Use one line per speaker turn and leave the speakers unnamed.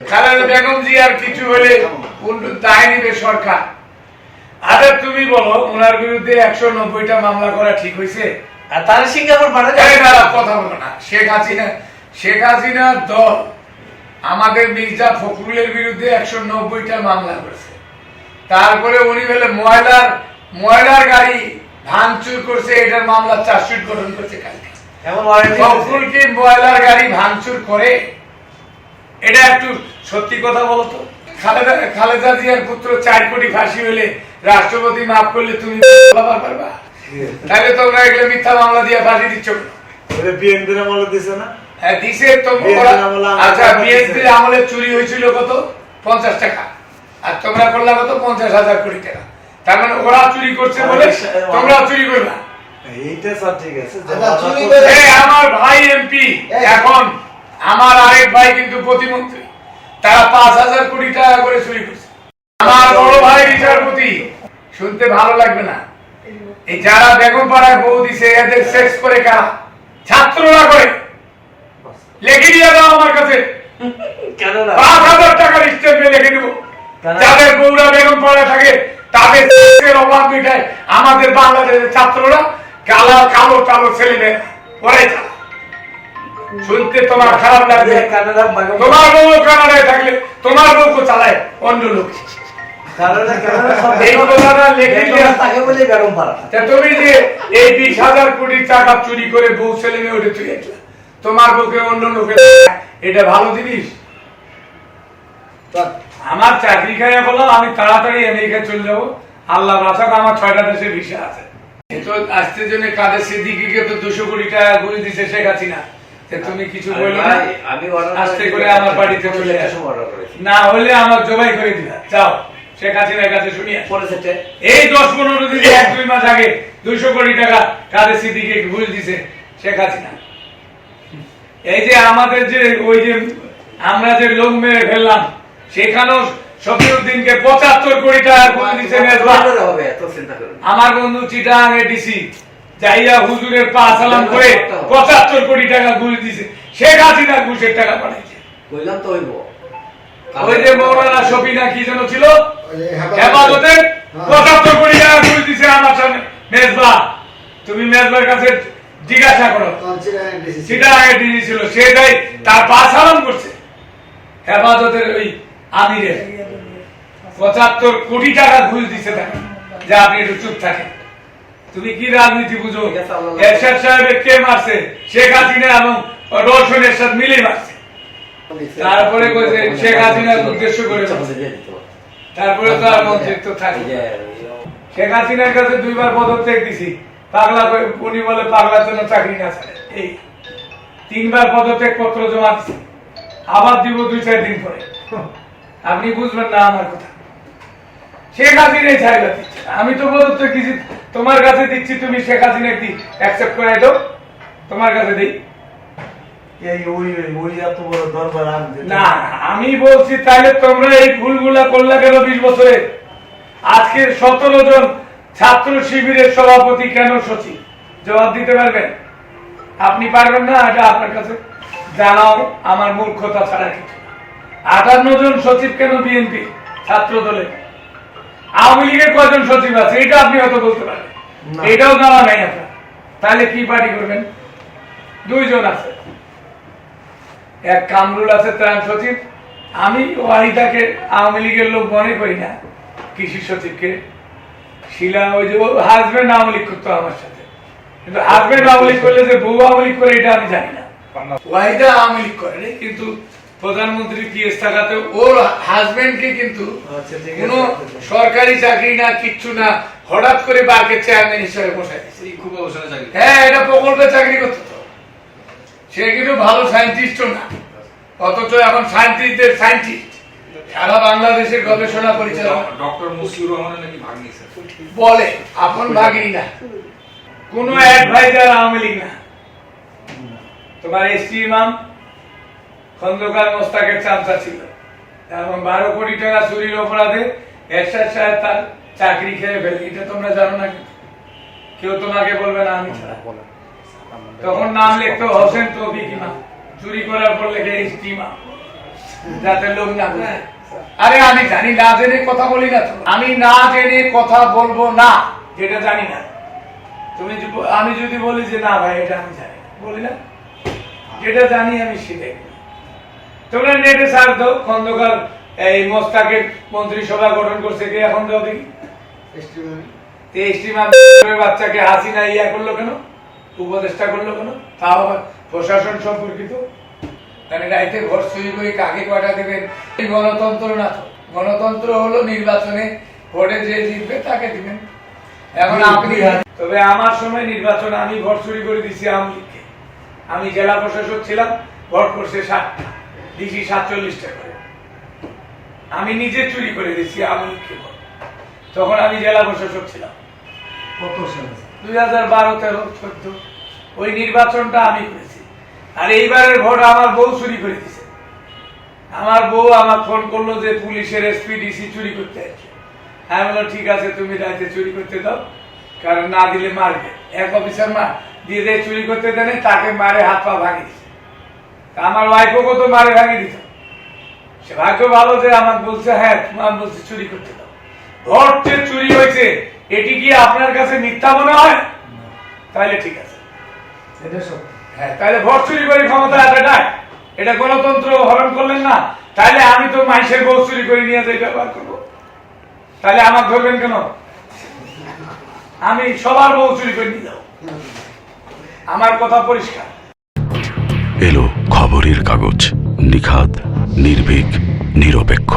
খালেদা বেগম জি আর কিছু হলে দায় নিবে সরকার। আচ্ছা তুমি বলো, ওনার বিরুদ্ধে 190টা মামলা করা ঠিক হয়েছে?
আর তারা সিঙ্গাপুর
কথা বলো না। শেখ হাসিনার দল আমাদের মির্জা ফখরুলের বিরুদ্ধে 190টা মামলা করেছে। তারপরে উনি বলে ময়লার গাড়ি ভাঙচুর করছে, এটার মামলা চার্জশিট গঠন করছে কালকে। ফখরুল কি ময়লার গাড়ি ভাঙচুর করে? এটা একটু সত্যি কথা বলতো। খালেদা জিয়ার পুত্র 4 কোটি ফাঁসি হলে রাষ্ট্রপতি মাফ করলে তুমি পারবা? তাহলে তোমরা এগুলো মিথ্যা মামলা দিয়ে ফাঁসি দিচ্ছ।
বিএনপির আমলে দিছে না?
হ্যাঁ দিছে তো। আচ্ছা বিএনপির আমলে চুরি হয়েছিল কত? 50 টাকা। আর তোমরা করলা কত? 50,000 কোটি টাকা। তার মানে ওরা চুরি করছে বলে তোমরা চুরি করবা।
এইটা সব ঠিক আছে।
আমার ভাই এমপি, এখন আমার আরেক ভাই কিন্তু প্রতিমন্ত্রী, তারা 5,000 কোটি টাকা করে চুরি করছে। আমার বড় ভাই বিচারপতি, শুনতে ভালো লাগবে না, এই যারা বেগম পাড়ায় বউ দিছে এদের সেক্স করে কারা? ছাত্ররা করে। লিখে দিয়ে দাও আমার কাছে, 5,000 টাকার স্টেটমেন্ট লিখে দিব। যাদের বউরা বেগম পাড়ায় থাকে তাদের সেক্সের অভাব মিটায় আমাদের বাংলাদেশের ছাত্ররা। কালো ছেলে মেয়ে পড়াই চালা। শুনতে তোমার খারাপ লাগবে? তোমার বউ কানাডায় থাকলে তোমার বউকে চালায় অন্য লোক। তুমি যে এই 20,000 কোটি টাকা চুরি করে বউ ছেলে মেয়ে ওঠে তুই তোমার বউকে অন্য লোকে, এটা ভালো জিনিস? আমার চাকরি খাইয়া বললাম আমি তাড়াতাড়ি আমেরিকা চলে যাবো। আল্লাহ বাঁচাক, আমার 6টা দেশে ভিসা আছে। আসতে জন্য কাদের সিদ্দিকীকে তো 200 কোটি টাকা ঘুরে দিছে শেখ হাসিনা। তুমি কিছু বললো না, আস্তে করে আমার বাড়িতে চলে আসো, না হলে আমার জবাই করে দিলা। যাও শেখ হাসিনার কাছে শুনিয়া এই 10-15 দিন 1-2 মাস আগে 200 কোটি টাকা কাদের সিদ্দিকীকে ঘুরে দিছে শেখ হাসিনা। এই যে আমাদের যে ওই যে আমরা যে লোক মেরে ফেললাম, সেখানেও শফিউদ্দিনকে 75 কোটি টাকা ঘুরে দিছে। আমার বন্ধু চিটাং ডিসি যাইয়া হুজুরের পা সালাম করে 75 কোটি টাকা ঘুরে দিছে। শেখ হাসিনা ঘুষের টাকা পাঠাইছে।
কইলাম তো হইব।
ওই যে মৌলানা শফিনা কি যেন ছিল, হেফাজতে 75 কোটি টাকা ঘুরে দিছে আমার সামনে। মেজবা, তুমি মেজবার কাছে জিজ্ঞাসা করো, চিটাং ডিসি ছিল, সে যাই তার পা সালাম করছে হেফাজতের ওই আমিরের। 75 কোটি টাকা ঘুষ দিছে তাকে, যে আপনি একটু চুপ থাকেন। তুমি কি রাজনীতি বুঝো? এরশাদ সাহেবের কে মারছে? শেখ হাসিনা এবং রওশন এরশাদ মিলে মারছে। তারপরে কইছে শেখ হাসিনার উদ্দেশ্য করে, তারপরে তো আর মন্ত্রিত্ব থাকে। শেখ হাসিনার কাছে 2 বার পদত্যাগ দিছি, পাগলা উনি বলে পাগলার জন্য চাকরি না ছাড়ে। এই 3 বার পদত্যাগ পত্র জমা দিছি, আবার দিব 2-4 দিন পরে। আপনি বুঝবেন না আমার কথা। শেখ হাসিনাই ছাড়বা দিচ্ছে, আমি তো পদত্যাগ দিচ্ছি তোমার কাছে দিচ্ছি, তুমি শেখ হাসিনা কি অ্যাকসেপ্ট করে দাও? তোমার কাছে দেই না। আমি বলছি তাহলে তোমরা এই ভুলগুলা করলা কেন 20 বছরে? আজকে 17 জন ছাত্র শিবিরের সভাপতি কেন সচিব? জবাব দিতে পারবেন? আপনি পারবেন না? এটা আপনার কাছে জানাও, আমার মূর্খতা ছাড়া কিছু। 58 জন সচিব কেন বিএনপি ছাত্র দলের? আওয়ামী লীগের কয়জন সচিব আছে এটা আপনি হয়তো বলতে পারেন, এটাও জানা নাই আপনার। তাহলে কি পার্টি করবেন? 2 জন আছে, এক কামরুল আছে ত্রাণ সচিব। আমি ওয়াহিদাকে আওয়ামী লীগের লোক মনে করি না, কৃষি সচিবকে। শিলা ওই যে হাজবেন্ড আওয়ামী লীগ করতো আমার সাথে, কিন্তু হাজবেন্ড আওয়ামী লীগ করলে যে বউ আওয়ামী লীগ করে এটা আমি জানি না। ওয়াহিদা আওয়ামী লীগ করে, কিন্তু প্রধানমন্ত্রী পিএস থাকাতে ওর হাজবেন্ডকে কিন্তু কোন সরকারি চাকরি না, কিচ্ছু না, হঠাৎ করে বার্কের চেয়ারম্যান হিসেবে বসাই দিচ্ছে। হ্যাঁ, এটা প্রকল্পে চাকরি করতো তো। সে কিন্তু ভালো সায়েন্টিস্টও না, অথচ এখন সায়েন্টিস্টদের সায়েন্টিস্ট সারা বাংলাদেশের গবেষণা পরিচালনা।
ডক্টর মুসিউর রহমানের নাকি ভাগ্নি
বলে, আপন ভাগিনী না, কোন অ্যাডভাইজার আওয়ামী লীগ না। তোমার এসটি ইমাম খন্দকার মোস্তাকের চামচা ছিল, এবং 12 কোটি টাকা চুরির অপরাধে এরশাদ সাহেব তার চাকরি খেয়ে ফেলে। এটা তোমরা জানো না, কেউ তোমাকে বলবে না আমি ছাড়া। তখন নাম লিখতো হোসেন তৌফিক ইমাম, চুরি করার পর লেখে এসটি ইমাম। যাতে লোক না বুঝে। আরে আমি জানি না জেনে কথা বলি না তো। আমি না জেনে কথা বলবো না যেটা জানি না। আমি যদি বলি যে না ভাই এটা আমি জানি না, বলি না, যেটা জানি আমি সেটাই বলি। তোমরা নেটে সার্চ দাও, খন্দকার এই মোস্তাকের মন্ত্রিসভা গঠন করছে কে, এখন দাও দেখি। 23টি বাচ্চাকে হাসিনা ইয়া করলো কেন, উপদেষ্টা করলো কেন, তাও আবার প্রশাসন সম্পর্কিত। মানে রাইতে ঘর চুরি করে কাকে কয়টা দেবেন, গণতন্ত্র না তো। গণতন্ত্র হলো নির্বাচনে ভোটে যে জিতবে তাকে দিবেন। এখন আপনি, তবে আমার সময় নির্বাচন আমি ভোট চুরি করে দিছি আওয়ামী লীগকে। আমি জেলা প্রশাসক ছিলাম, ভোট করছে 7টা, দিছি 47টা করে। আমি নিজে চুরি করে দিছি আওয়ামী লীগকে ভোট, তখন আমি জেলা প্রশাসক ছিলাম।
কত সালে?
2012, 13, 14 ওই নির্বাচনটা আমি করেছি। আর এইবারের ভোট আমার বউ চুরি করে দিছে। আমার বউ আমার ফোন করলো যে পুলিশের এসপি ডিসি চুরি করতে আসছে। আমি বললাম ঠিক আছে তুমি রাইতে চুরি করতে দাও, কারণ না দিলে মারবে। এক অফিসার দিয়ে দেয় চুরি করতে দেয়, তাকে মারে হাত পা ভাঙি দিছে। তা আমার ওয়াইফও কত মারে ভাঙি দিত। সে ভাগ্য ভালো যে আমাকে বলছে হ্যাঁ তোমার বলছে চুরি করতে দাও। ভোট যে চুরি হয়েছে এটি কি আপনার কাছে মিথ্যা মনে হয়? তাহলে ঠিক আছে,
এটা সত্যি।
হ্যাঁ তাহলে ভোট চুরি করে ক্ষমতা আছে, এটা গণতন্ত্র হরণ করলেন না। তাহলে আমি তো মাইসের বউ চুরি করে নিয়ে যাই ব্যবহার করবো, তাহলে আমাকে ধরবেন কেন? আমি সবার বউ চুরি করে নিয়ে যাবো, আমার কথা পরিষ্কার।
এলো খবরের কাগজ, নিখাত, নির্ভীক, নিরপেক্ষ।